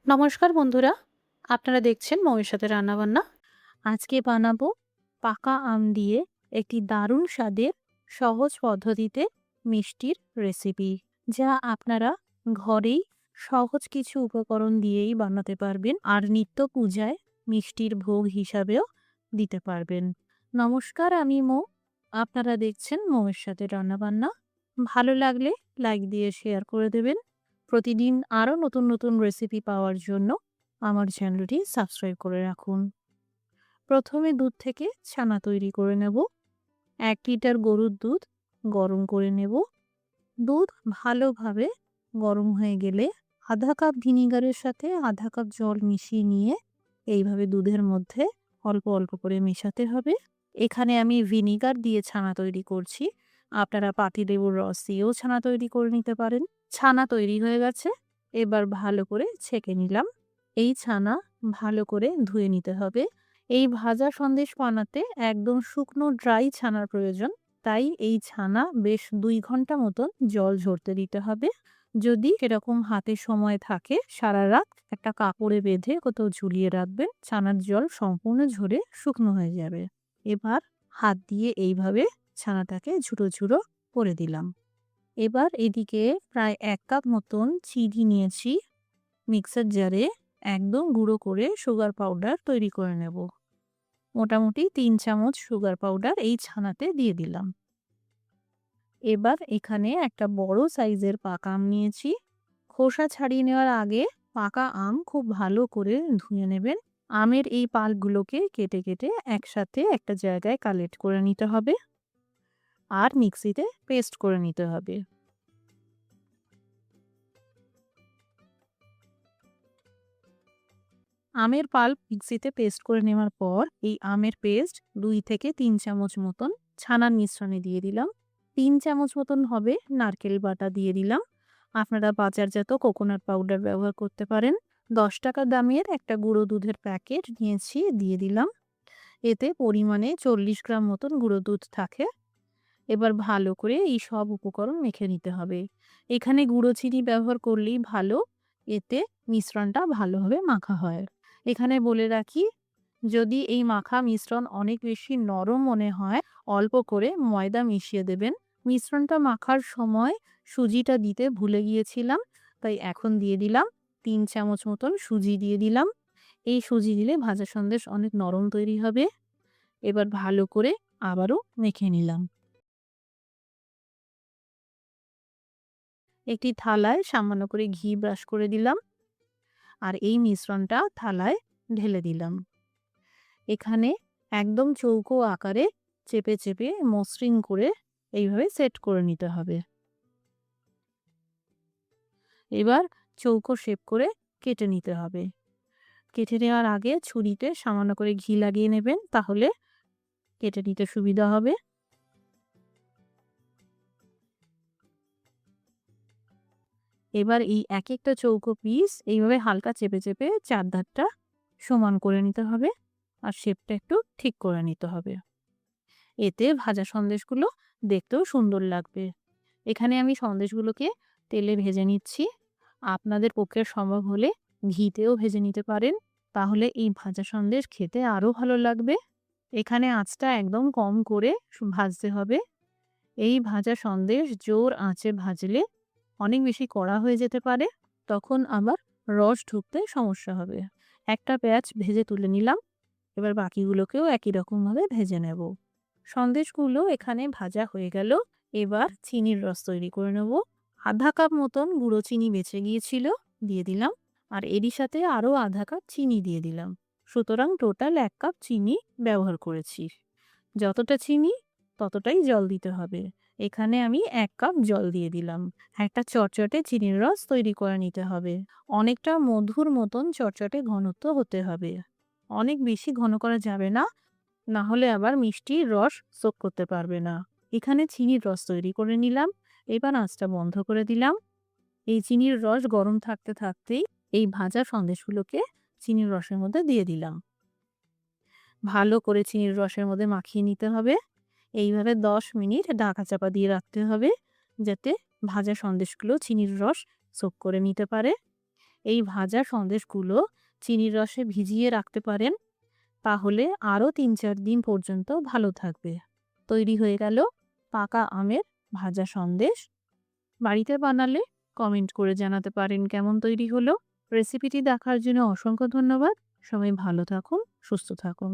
নমস্কার বন্ধুরা, আপনারা দেখছেন মৌয়ের সাথে রান্নাবান্না। আজকে বানাবো পাকা আম দিয়ে একটি দারুণ স্বাদের সহজ পদ্ধতিতে মিষ্টির রেসিপি, যা আপনারা ঘরেই সহজ কিছু উপকরণ দিয়েই বানাতে পারবেন আর নিত্য পূজায় মিষ্টির ভোগ হিসাবেও দিতে পারবেন। নমস্কার, আমি মৌ। আপনারা দেখছেন মৌয়ের সাথে রান্নাবান্না। ভালো লাগলে লাইক দিয়ে শেয়ার করে দেবেন। প্রতিদিন আরও নতুন নতুন রেসিপি পাওয়ার জন্য আমার চ্যানেলটি সাবস্ক্রাইব করে রাখুন। প্রথমে দুধ থেকে ছানা তৈরি করে নেব। 1 লিটার গরুর দুধ গরম করে নেব। দুধ ভালোভাবে গরম হয়ে গেলে আধা কাপ ভিনিগারের সাথে আধা কাপ জল মিশিয়ে নিয়ে এইভাবে দুধের মধ্যে অল্প অল্প করে মেশাতে হবে। এখানে আমি ভিনিগার দিয়ে ছানা তৈরি করছি। আপনারা পাতিলেবুর রস দিয়েও ছানা তৈরি করে নিতে পারেন। ছানা তৈরি হয়ে গেছে। এবার ভালো করে ছেঁকে নিলাম। এই ছানা ভালো করে ধুয়ে নিতে হবে। এই ভাজা সন্দেশ বানাতে একদম শুকনো ড্রাই ছানার প্রয়োজন। তাই এই ছানা বেশ 2 ঘন্টা মতন জল ঝরতে দিতে হবে। যদি সেরকম হাতে সময় থাকে, সারা রাত একটা কাপড়ে বেঁধে কোথাও ঝুলিয়ে রাখবেন। ছানার জল সম্পূর্ণ ঝরে শুকনো হয়ে যাবে। এবার হাত দিয়ে এইভাবে ছানাটাকে ঝুড়ো ঝুড়ো করে দিলাম। এবার এদিকে প্রায় 1 কাপ মতন চিনি নিয়েছি। মিক্সার জারে একদম গুঁড়ো করে সুগার পাউডার তৈরি করে নেব। মোটামুটি 3 চামচ সুগার পাউডার এই ছানাতে দিয়ে দিলাম। এবার এখানে একটা বড় সাইজের পাকা আম নিয়েছি। খোসা ছাড়িয়ে নেওয়ার আগে পাকা আম খুব ভালো করে ধুয়ে নেবেন। আমের এই পাল্পগুলোকে কেটে কেটে একসাথে একটা জায়গায় কালেক্ট করে নিতে হবে আর মিক্সিতে পেস্ট করে নিতে হবে। আমের পাল্প মিক্সিতে পেস্ট করে নেওয়ার পর এই আমের পেস্ট 2 থেকে 3 চামচ মতন ছানার মিশ্রণে দিয়ে দিলাম। 3 চামচ মতন হবে নারকেল বাটা দিয়ে দিলাম। আপনারা বাজারজাত কোকোনাট পাউডার ব্যবহার করতে পারেন। 10 টাকা দামের একটা গুঁড়ো দুধের প্যাকেট নিয়েছি, দিয়ে দিলাম। এতে পরিমাণে 40 গ্রাম মতন গুঁড়ো দুধ থাকে। এবার ভালো করে এই সব উপকরণ মেখে নিতে হবে। এখানে গুঁড়ো চিনি ব্যবহার করলেই ভালো, এতে মিশ্রণটা ভালোভাবে মাখা হয়। এখানে বলে রাখি, যদি এই মাখা মিশ্রণ অনেক বেশি নরম মনে হয়, অল্প করে ময়দা মিশিয়ে দেবেন। মিশ্রণটা মাখার সময় সুজিটা দিতে ভুলে গিয়েছিলাম, তাই এখন দিয়ে দিলাম। 3 চামচ মতন সুজি দিয়ে দিলাম। এই সুজি দিলে ভাজা সন্দেশ অনেক নরম তৈরি হবে। এবার ভালো করে আবারও মেখে নিলাম। একটি থালায় সামান্য করে ঘি ব্রাশ করে দিলাম আর এই মিশ্রণটা থালায় ঢেলে দিলাম। এখানে একদম চৌকো আকারে চেপে চেপে মসৃণ করে এইভাবে সেট করে নিতে হবে। এবার চৌকো শেপ করে কেটে নিতে হবে। কেটে নেওয়ার আগে ছুরিতে সামান্য করে ঘি লাগিয়ে নেবেন, তাহলে কেটে নিতে সুবিধা হবে। এবার এই এক একটা চৌকো পিস এইভাবে হালকা চেপে চেপে চারধারটা সমান করে নিতে হবে আর শেপটা একটু ঠিক করে নিতে হবে। এতে ভাজা সন্দেশগুলো দেখতেও সুন্দর লাগবে। এখানে আমি সন্দেশগুলোকে তেলে ভেজে নিচ্ছি। আপনাদের পক্ষে সম্ভব হলে ঘিতেও ভেজে নিতে পারেন, তাহলে এই ভাজা সন্দেশ খেতে আরও ভালো লাগবে। এখানে আঁচটা একদম কম করে ভাজতে হবে। এই ভাজা সন্দেশ জোর আঁচে ভাজলে অনেক বেশি কড়া হয়ে যেতে পারে, তখন আবার রস ঢুকতে সমস্যা হবে। একটা ব্যাচ ভেজে তুলে নিলাম। এবার বাকিগুলোকেও একই রকমভাবে ভেজে নেব। সন্দেশগুলো এখানে ভাজা হয়ে গেল। এবার চিনির রস তৈরি করে নেব। আধা কাপ মতন গুঁড়ো চিনি বেঁচে গিয়েছিল, দিয়ে দিলাম। আর এরই সাথে আরও আধা কাপ চিনি দিয়ে দিলাম। সুতরাং টোটাল 1 কাপ চিনি ব্যবহার করেছি। যতটা চিনি ততটাই জল দিতে হবে। এখানে আমি 1 কাপ জল দিয়ে দিলাম। একটা চটচটে চিনির রস তৈরি করে নিতে হবে। অনেকটা মধুর মতন চটচটে ঘনত্ব হতে হবে। অনেক বেশি ঘন করা যাবে না, না হলে আবার মিষ্টির রস সোক করতে পারবে না। এখানে চিনির রস তৈরি করে নিলাম। এবার আঁচটা বন্ধ করে দিলাম। এই চিনির রস গরম থাকতে থাকতেই এই ভাজা সন্দেশগুলোকে চিনির রসের মধ্যে দিয়ে দিলাম। ভালো করে চিনির রসের মধ্যে মাখিয়ে নিতে হবে। এইভাবে 10 মিনিট ঢাকা চাপা দিয়ে রাখতে হবে, যাতে ভাজা সন্দেশগুলো চিনির রস সোক করে নিতে পারে। এই ভাজা সন্দেশগুলো চিনির রসে ভিজিয়ে রাখতে পারেন, তাহলে আরও ৩-৪ দিন পর্যন্ত ভালো থাকবে। তৈরি হয়ে গেল পাকা আমের ভাজা সন্দেশ। বাড়িতে বানালে কমেন্ট করে জানাতে পারেন কেমন তৈরি হলো। রেসিপিটি দেখার জন্য অসংখ্য ধন্যবাদ। সবাই ভালো থাকুন, সুস্থ থাকুন।